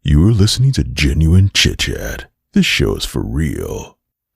You're listening to Genuine Chit Chat. This show is for real.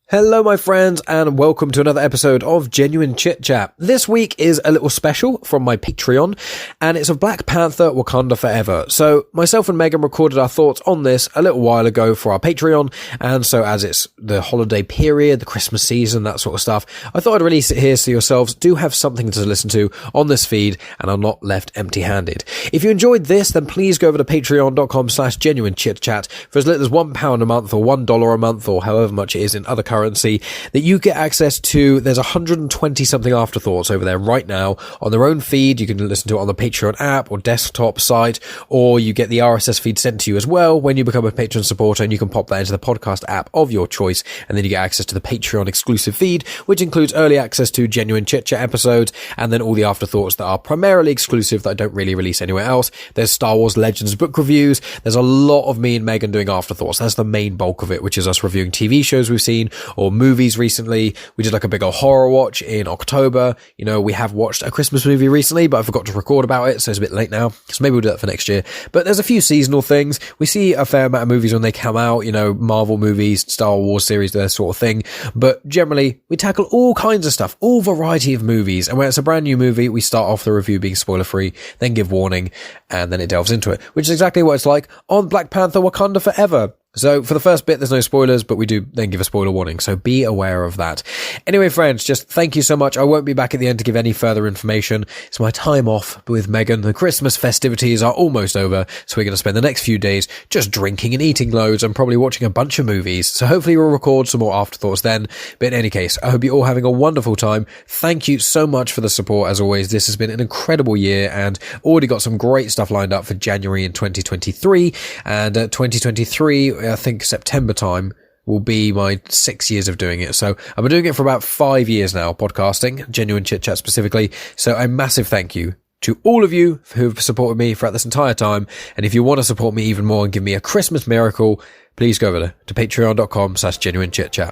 Hello, my friends, and welcome to another episode of Genuine Chit Chat. This week is a little special from my Patreon, and it's of Black Panther: Wakanda Forever. So, myself and Megan recorded our thoughts on this a little while ago for our Patreon, and so as it's the holiday period, the Christmas season, that sort of stuff, I thought I'd release it here so yourselves do have something to listen to on this feed and are not left empty-handed. If you enjoyed this, then please go over to patreon.com/genuinechitchat for as little as £1 a month or $1 a month or however much it is in other currency that you get access to. There's 120 something afterthoughts over there right now on their own feed. You can listen to it on the Patreon app or desktop site, or you get the RSS feed sent to you as well when you become a Patreon supporter, and you can pop that into the podcast app of your choice, and then you get access to the Patreon exclusive feed, which includes early access to Genuine Chit Chat episodes, and then all the afterthoughts that are primarily exclusive that I don't really release anywhere else. There's Star Wars Legends book reviews. There's a lot of me and Megan doing afterthoughts. That's the main bulk of it, which is us reviewing TV shows we've seen or movies recently. We did like a big old horror watch in October. You know, we have watched a Christmas movie recently, but I forgot to record about it, so it's a bit late now. So maybe we'll do that for next year. But there's a few seasonal things. We see a fair amount of movies when they come out, you know, Marvel movies, Star Wars series, that sort of thing. But generally, we tackle all kinds of stuff, all variety of movies. And when it's a brand new movie, we start off the review being spoiler free, then give warning, and then it delves into it, which is exactly what it's like on Black Panther: Wakanda Forever. So for the first bit, there's no spoilers, but we do then give a spoiler warning, so be aware of that. Anyway, friends, just thank you so much. I won't be back at the end to give any further information. It's my time off with Megan. The Christmas festivities are almost over, so we're going to spend the next few days just drinking and eating loads and probably watching a bunch of movies. So hopefully we'll record some more afterthoughts then. But in any case, I hope you're all having a wonderful time. Thank you so much for the support, as always. This has been an incredible year, and already got some great stuff lined up for January in 2023. And 2023... I think September time will be my 6 years of doing it. So I've been doing it for about 5 years now, podcasting, Genuine Chit Chat specifically. So a massive thank you to all of you who've supported me throughout this entire time. And if you want to support me even more and give me a Christmas miracle, please go over to patreon.com/genuinechitchat.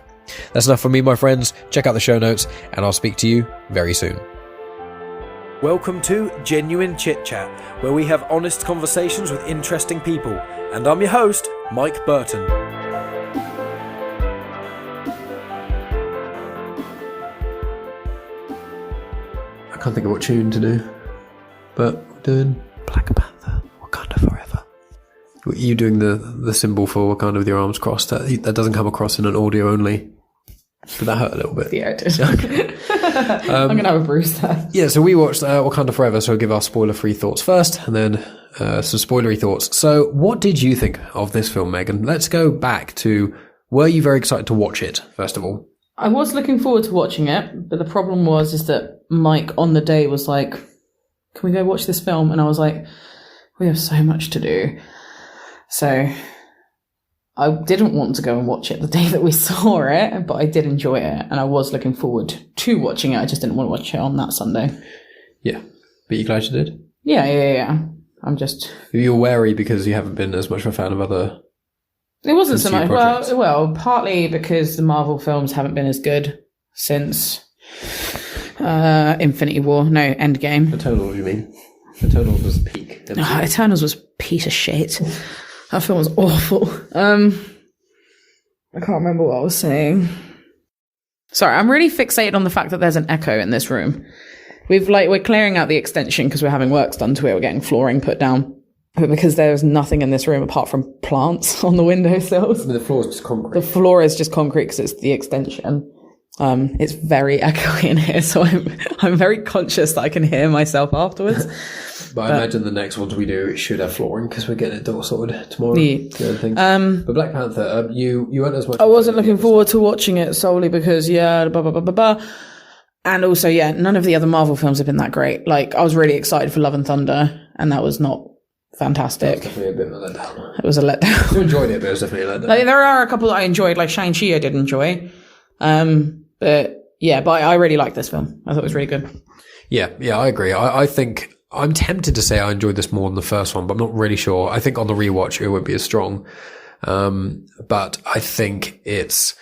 That's enough for me, my friends. Check out the show notes, and I'll speak to you very soon. Welcome to Genuine Chit Chat, where we have honest conversations with interesting people. And I'm your host, Mike Burton. I can't think of what tune to do, but we're doing Black Panther: Wakanda Forever. You doing the symbol for Wakanda with your arms crossed? That doesn't come across in an audio only. Did that hurt a little bit? Yeah, it did. Okay. I'm going to have a bruise there. Yeah, so we watched Wakanda Forever, so I'll give our spoiler-free thoughts first, and then some spoilery thoughts. So what did you think of this film, Megan? Let's go back to, were you very excited to watch it, first of all? I was looking forward to watching it, but the problem is that Mike on the day was like, can we go watch this film? And I was like, we have so much to do. So I didn't want to go and watch it the day that we saw it, but I did enjoy it, and I was looking forward to watching it. I just didn't want to watch it on that Sunday. Yeah. But you glad you did? Yeah. I'm just... You're wary because you haven't been as much of a fan of other... It wasn't so much... projects. Well, partly because the Marvel films haven't been as good since Infinity War. No, Endgame. Eternals, you mean? Eternals was peak. Eternals was a piece of shit. That film was awful. I can't remember what I was saying. Sorry, I'm really fixated on the fact that there's an echo in this room. We're clearing out the extension because we're having works done to it. We're getting flooring put down. But because there's nothing in this room apart from plants on the windowsills. I mean, the floor is just concrete. The floor is just concrete because it's the extension. It's very echoey in here, so I'm very conscious that I can hear myself afterwards. But I imagine the next ones we do should have flooring because we're getting it all sorted tomorrow. Yeah. But Black Panther, you weren't as much... I wasn't looking forward to watching it solely because, and also, none of the other Marvel films have been that great. Like, I was really excited for Love and Thunder, and that was not fantastic. That was definitely a bit of a letdown. It was a letdown. You enjoyed it, but it was definitely a letdown. Like, there are a couple that I enjoyed, like Shang-Chi I did enjoy. But I really liked this film. I thought it was really good. Yeah, I agree. I think I'm tempted to say I enjoyed this more than the first one, but I'm not really sure. I think on the rewatch it won't be as strong. But I think it's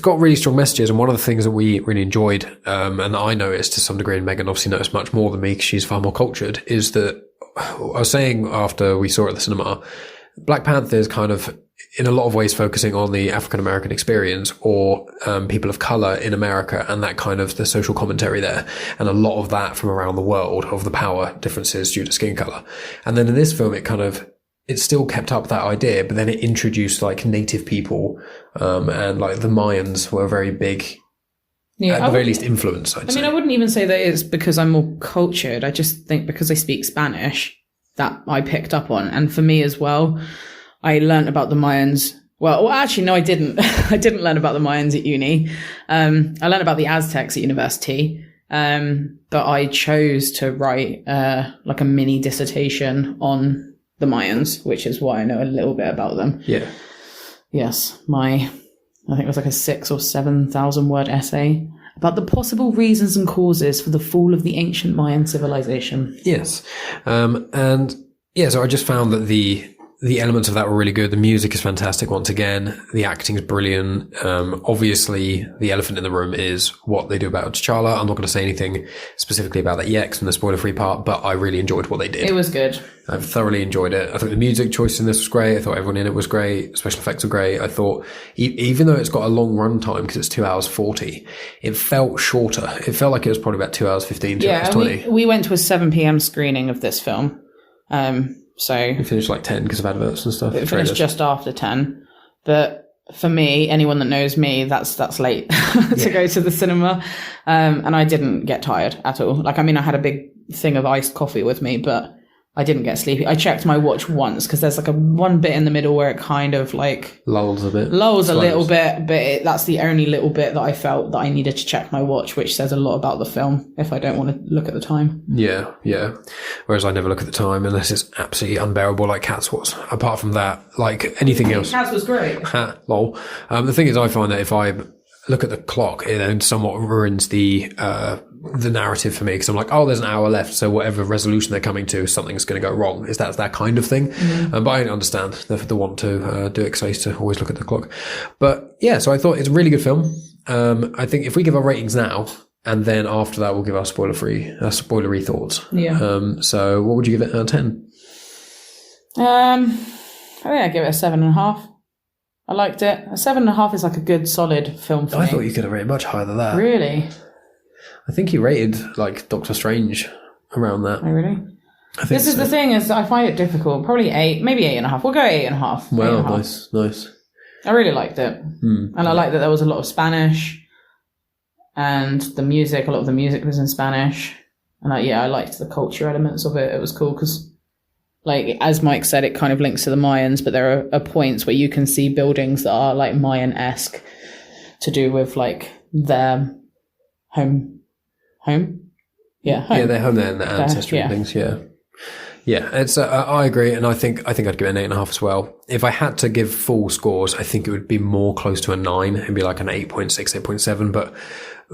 got really strong messages, and one of the things that we really enjoyed, and I noticed to some degree, and Megan obviously noticed much more than me because she's far more cultured, is that I was saying after we saw it at the cinema Black Panther is kind of, in a lot of ways, focusing on the African American experience or people of color in America and that kind of the social commentary there. And a lot of that from around the world of the power differences due to skin color. And then in this film, it still kept up that idea, but then it introduced like native people, and like the Mayans were a very big, at the very least, influence. I mean, I wouldn't even say that it's because I'm more cultured. I just think because I speak Spanish that I picked up on. And for me as well, I learned about the Mayans. Well, actually, no, I didn't. I didn't learn about the Mayans at uni. I learned about the Aztecs at university. But I chose to write like a mini dissertation on the Mayans, which is why I know a little bit about them. Yeah. Yes, I think it was like a 6,000 or 7,000 word essay about the possible reasons and causes for the fall of the ancient Mayan civilization. Yes. And yeah, so I just found that the elements of that were really good. The music is fantastic once again. The acting is brilliant. Obviously, the elephant in the room is what they do about T'Challa. I'm not going to say anything specifically about that yet, 'cause I'm the spoiler-free part, but I really enjoyed what they did. It was good. I've thoroughly enjoyed it. I thought the music choice in this was great. I thought everyone in it was great. Special effects were great. I thought, even though it's got a long run time, because it's 2 hours 40, it felt shorter. It felt like it was probably about 2 hours 15, 2 hours 20. We went to a 7 p.m. screening of this film. So it finished like 10 because of adverts and stuff. It finished just after 10. But for me, anyone that knows me, that's late to go to the cinema. And I didn't get tired at all. Like, I mean, I had a big thing of iced coffee with me, but I didn't get sleepy. I checked my watch once because there's like one bit in the middle where it kind of like lulls a little bit, but that's the only little bit that I felt that I needed to check my watch, which says a lot about the film if I don't want to look at the time. Yeah. Whereas I never look at the time unless it's absolutely unbearable like Cats was. Apart from that, like anything else. Cats was great. Lol. The thing is, I find that if I look at the clock, it then somewhat ruins the narrative for me, because I'm like, oh, there's an hour left, so whatever resolution they're coming to, something's going to go wrong. Is that kind of thing? But I understand the want to do it, because I used to always look at the clock. But yeah, so I thought it's a really good film. I think if we give our ratings now, and then after that we'll give our spoilery thoughts. Yeah. So what would you give it out of 10? I think I'd give it a 7.5. I liked it. A 7.5 is like a good solid film for me. I thought you could have rated much higher than that. Really? I think you rated like Doctor Strange around that. Oh, really? This is the thing, is I find it difficult. Probably 8, maybe 8.5. We'll go 8.5. Well, nice. I really liked it. And I liked that there was a lot of Spanish, and a lot of the music was in Spanish. And I liked the culture elements of it. It was cool because, like, as Mike said, it kind of links to the Mayans, but there are points where you can see buildings that are like Mayan-esque to do with like their home. Yeah, home. Yeah, their home there and their ancestry and things. Yeah. It's I agree, and I think I'd give it an 8.5 as well. If I had to give full scores, I think it would be more close to a 9. It'd be like an 8.6, 8.7. But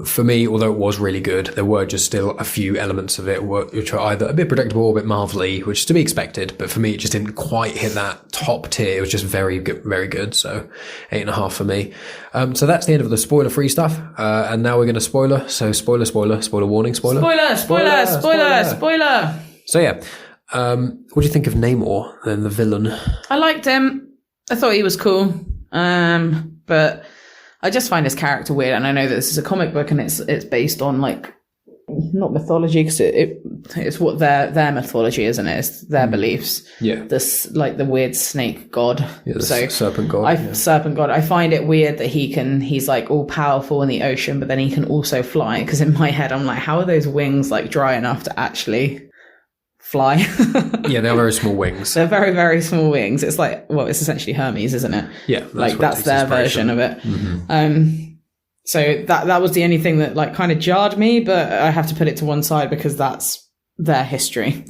for me, although it was really good, there were just still a few elements of it which are either a bit predictable or a bit Marvel-y, which is to be expected. But for me, it just didn't quite hit that top tier. It was just very good, very good. So 8.5 for me. So that's the end of the spoiler-free stuff. And now we're going to spoiler. So spoiler warning, spoiler. Spoiler. So yeah. What do you think of Namor, then, the villain? I liked him. I thought he was cool. But I just find his character weird, and I know that this is a comic book and it's based on like not mythology, because it's what their mythology, isn't it? It's their beliefs. Yeah. This like the weird snake god. Yeah, the serpent god. Serpent god. I find it weird that he's like all powerful in the ocean, but then he can also fly. Because in my head, I'm like, how are those wings like dry enough to actually fly? Yeah, they're very small wings. They're very, very small wings. It's like, well, it's essentially Hermes, isn't it? Yeah, that's their version of it. So that was the only thing that like kind of jarred me, but I have to put it to one side because that's their history.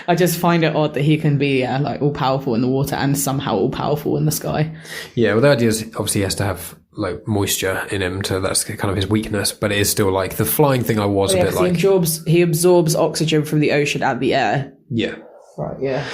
I just find it odd that he can be like all powerful in the water and somehow all powerful in the sky. Yeah, well, the idea is obviously he has to have like moisture in him, that's kind of his weakness. But it is still like the flying thing. I was a bit like he absorbs oxygen from the ocean and the air. Yeah, right. Yeah.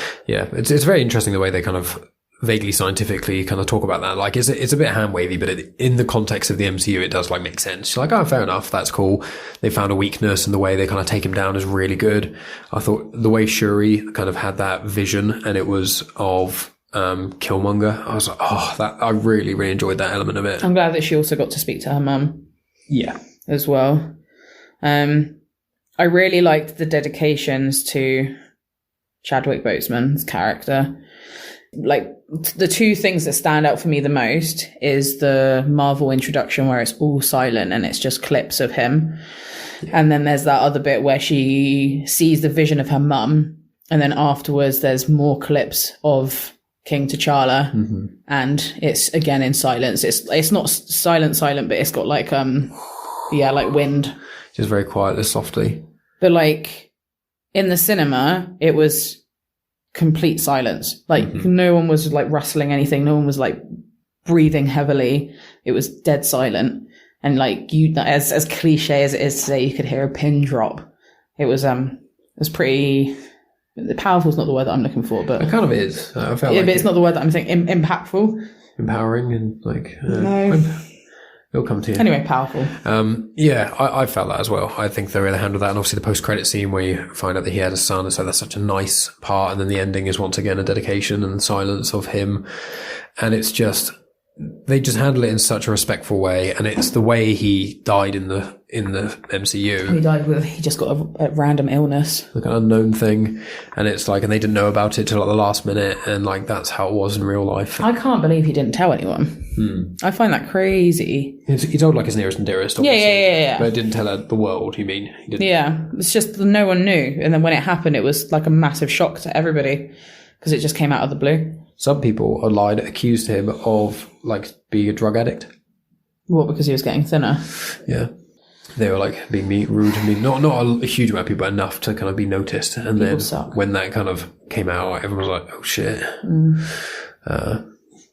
It's very interesting the way they kind of vaguely scientifically kind of talk about that. Like, it's a bit hand wavy, but in the context of the MCU, it does like make sense. She's like, oh, fair enough, that's cool. They found a weakness, and the way they kind of take him down is really good. I thought the way Shuri kind of had that vision, and it was of Killmonger. I was like, I really, really enjoyed that element of it. I'm glad that she also got to speak to her mum. Yeah, as well. I really liked the dedications to Chadwick Boseman's character. Like, the two things that stand out for me the most is the Marvel introduction where it's all silent and it's just clips of him. Yeah. And then there's that other bit where she sees the vision of her mum, and then afterwards there's more clips of King T'Challa, and it's again in silence. It's not silent, but it's got like like wind. Just very quietly, softly. But like in the cinema, it was complete silence. Like no one was like rustling anything. No one was like breathing heavily. It was dead silent. And like you, as cliche as it is today, you could hear a pin drop. It was pretty. Powerful is not the word that I'm looking for, but it kind of is. I felt but it's not the word that I'm thinking. Impactful, empowering, and like no. It'll come to you. Anyway, powerful. I felt that as well. I think they really handled that. And obviously the post-credit scene where you find out that he had a son, so that's such a nice part. And then the ending is once again a dedication and silence of him. And it's just, they just handle it in such a respectful way. And it's the way he died in the MCU. He just got a random illness. Like an unknown thing. And it's like, and they didn't know about it till like the last minute. And like, that's how it was in real life. I can't believe he didn't tell anyone. I find that crazy. He told like his nearest and dearest, obviously. Yeah. But it didn't tell the world, you mean? He didn't. Yeah. It's just no one knew. And then when it happened, it was like a massive shock to everybody because it just came out of the blue. Some people online accused him of like being a drug addict. What, because he was getting thinner? Yeah. They were like being rude to me. Not a huge amount of people, but enough to kind of be noticed. And people then suck. When that kind of came out, everyone was like, oh shit.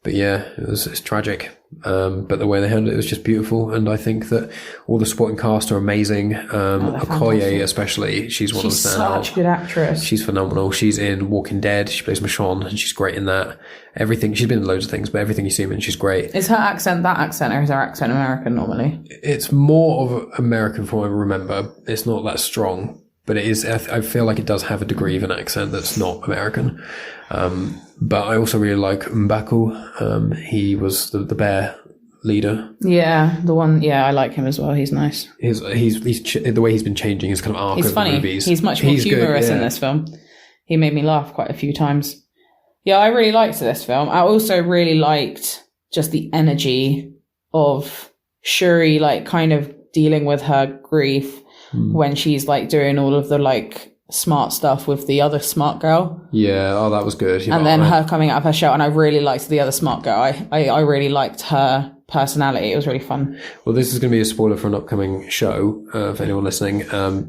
But yeah, it's tragic. But the way they handled it was just beautiful. And I think that all the supporting cast are amazing. Okoye especially, she's one of the standouts. She's such a good actress. She's phenomenal. She's in Walking Dead. She plays Michonne, and she's great in that. Everything, she's been in loads of things, but everything you see her in, she's great. Is her accent that accent, or is her accent American normally? It's more of American from what I remember. It's not that strong, but it is. I feel like it does have a degree of an accent that's not American. But I also really like M'Baku. He was the bear leader. Yeah, the one. Yeah, I like him as well. He's nice. He's the way he's been changing his kind of arc. He's funny. Movies. He's much more humorous in this film. He made me laugh quite a few times. Yeah, I really liked this film. I also really liked just the energy of Shuri, like kind of dealing with her grief when she's like doing all of the like smart stuff with the other smart girl. Yeah, that was good. And then her coming out of her shell, and I really liked the other smart girl. I really liked her personality. It was really fun. Well, this is going to be a spoiler for an upcoming show, for anyone listening.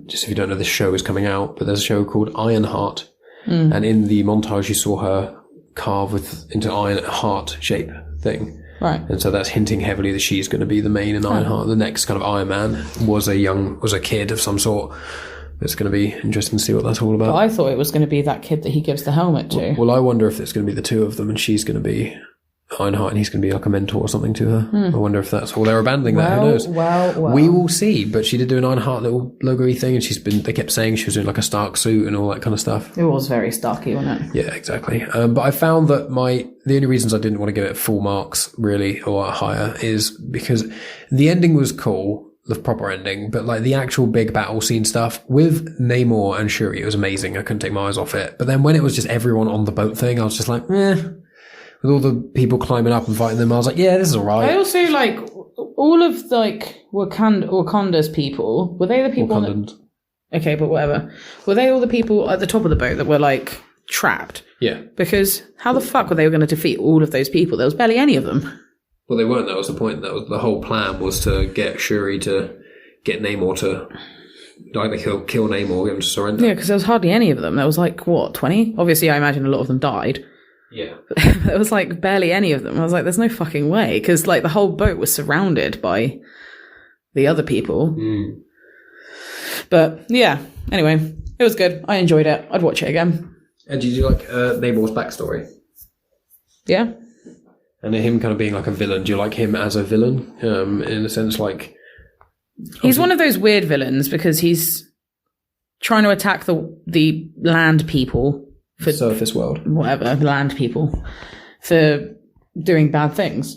Just if you don't know, this show is coming out, but there's a show called Ironheart. And in the montage you saw her carve into iron heart shape thing. Right. And so that's hinting heavily that she's going to be the main in Ironheart. The next kind of Iron Man was a kid of some sort. It's going to be interesting to see what that's all about. But I thought it was going to be that kid that he gives the helmet to. Well, I wonder if it's going to be the two of them and she's going to be Ironheart and he's going to be like a mentor or something to her. I wonder if that's all they're abandoning that. Who knows? Well. We will see. But she did do an Ironheart little logo-y thing, and they kept saying she was doing like a Stark suit and all that kind of stuff. It was very Starky, wasn't it? Yeah, exactly. But I found that the only reasons I didn't want to give it full marks really or higher is because the ending was cool. The proper ending, but like the actual big battle scene stuff with Namor and Shuri, it was amazing. I couldn't take my eyes off it. But then when it was just everyone on the boat thing, I was just like, with all the people climbing up and fighting them, I was like, yeah, this is alright. I also like all of like Wakanda's people. Were they the people? Okay, but whatever. Were they all the people at the top of the boat that were like trapped? Yeah. Because how the fuck were they going to defeat all of those people? There was barely any of them. Well, they weren't. That was the point. That was the whole plan, was to get Shuri to get Namor to either kill Namor or get him to surrender. Yeah, because there was hardly any of them. There was like, 20? Obviously, I imagine a lot of them died. Yeah. There was like barely any of them. I was like, there's no fucking way. Because like the whole boat was surrounded by the other people. But yeah, anyway, it was good. I enjoyed it. I'd watch it again. And did you like Namor's backstory? Yeah. And him kind of being like a villain. Do you like him as a villain? In a sense, like... He's one of those weird villains because he's trying to attack the land people for surface world. Whatever, land people for doing bad things.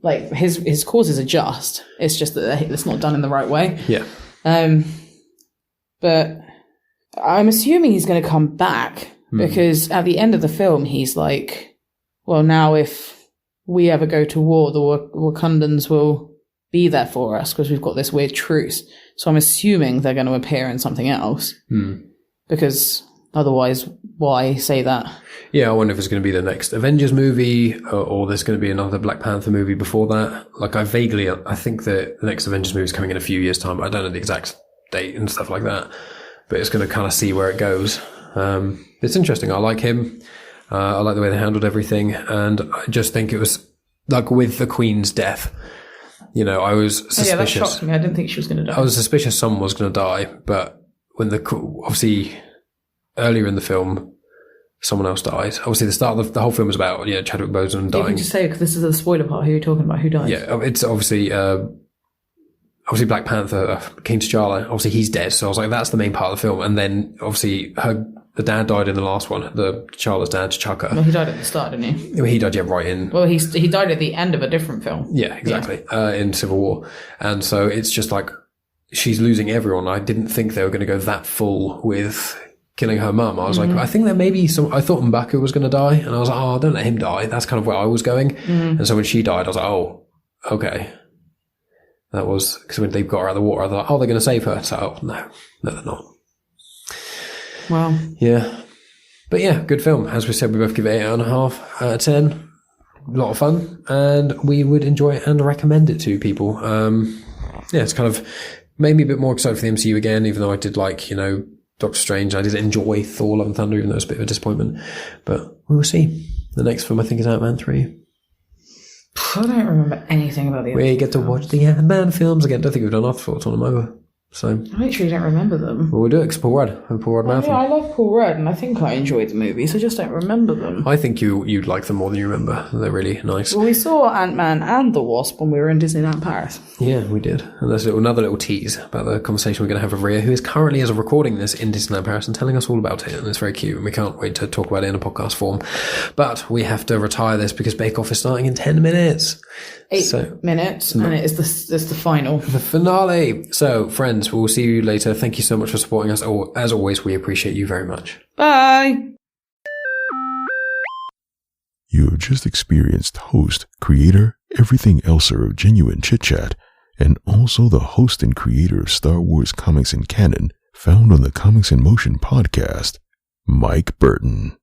Like his causes are just. It's just that it's not done in the right way. Yeah. But I'm assuming he's going to come back because at the end of the film he's like, well, now if we ever go to war, the Wakandans will be there for us because we've got this weird truce. So I'm assuming they're going to appear in something else. Because otherwise, why say that? Yeah, I wonder if it's going to be the next Avengers movie or there's going to be another Black Panther movie before that. Like, I think that the next Avengers movie is coming in a few years' time, but I don't know the exact date and stuff like that. But it's going to kind of see where it goes. It's interesting. I like him. I like the way they handled everything. And I just think it was, like, with the Queen's death, you know, I was suspicious. Yeah, that shocked me. I didn't think she was going to die. I was suspicious someone was going to die, but when obviously, earlier in the film, someone else died. Obviously, the start of the whole film was about Chadwick Boseman dying. You can just say, because this is the spoiler part, who you're talking about, who dies. Yeah, it's obviously Black Panther, King T'Challa. Obviously, he's dead. So I was like, that's the main part of the film. And then obviously, the dad died in the last one. The T'Challa's dad, T'Chaka. Well, he died at the start, didn't he? He died, right in. Well, he died at the end of a different film. Yeah, exactly. Yeah. In Civil War, and so it's just like she's losing everyone. I didn't think they were going to go that full with killing her mum. I was like, I think there may be some. I thought M'Baku was going to die, and I was like, oh, don't let him die. That's kind of where I was going. And so when she died, I was like, oh, okay. That was because when they got her out of the water, I thought, oh, they're going to save her. So no, they're not. Wow. Yeah. But yeah, good film. As we said, we both give it 8.5 out of 10. A lot of fun. And we would enjoy it and recommend it to people. Yeah, it's kind of made me a bit more excited for the MCU again, even though I did like, Doctor Strange. I did enjoy Thor Love and Thunder, even though it's a bit of a disappointment. But we will see. The next film, I think, is Ant-Man 3. I don't remember anything about the We get to watch the Ant-Man films again. I don't think we've done our thoughts on them either. So I actually don't remember them. Well, we'll do it because Paul Rudd marathon. Yeah, I love Paul Rudd, and I think I enjoyed the movies. I just don't remember them. I think you'd like them more than you remember. They're really nice. Well, we saw Ant-Man and the Wasp when we were in Disneyland Paris. Yeah, we did. And there's another little tease about the conversation we're going to have with Rhea, who is currently, as of recording this, in Disneyland Paris and telling us all about it. And it's very cute, and we can't wait to talk about it in a podcast form. But we have to retire this because Bake Off is starting in 10 minutes. 8 minutes, and it's the final. The finale. So, friends, we'll see you later. Thank you so much for supporting us. As always, we appreciate you very much. Bye! You have just experienced host, creator, everything elser of Genuine Chit Chat, and also the host and creator of Star Wars Comics and Canon, found on the Comics in Motion podcast, Mike Burton.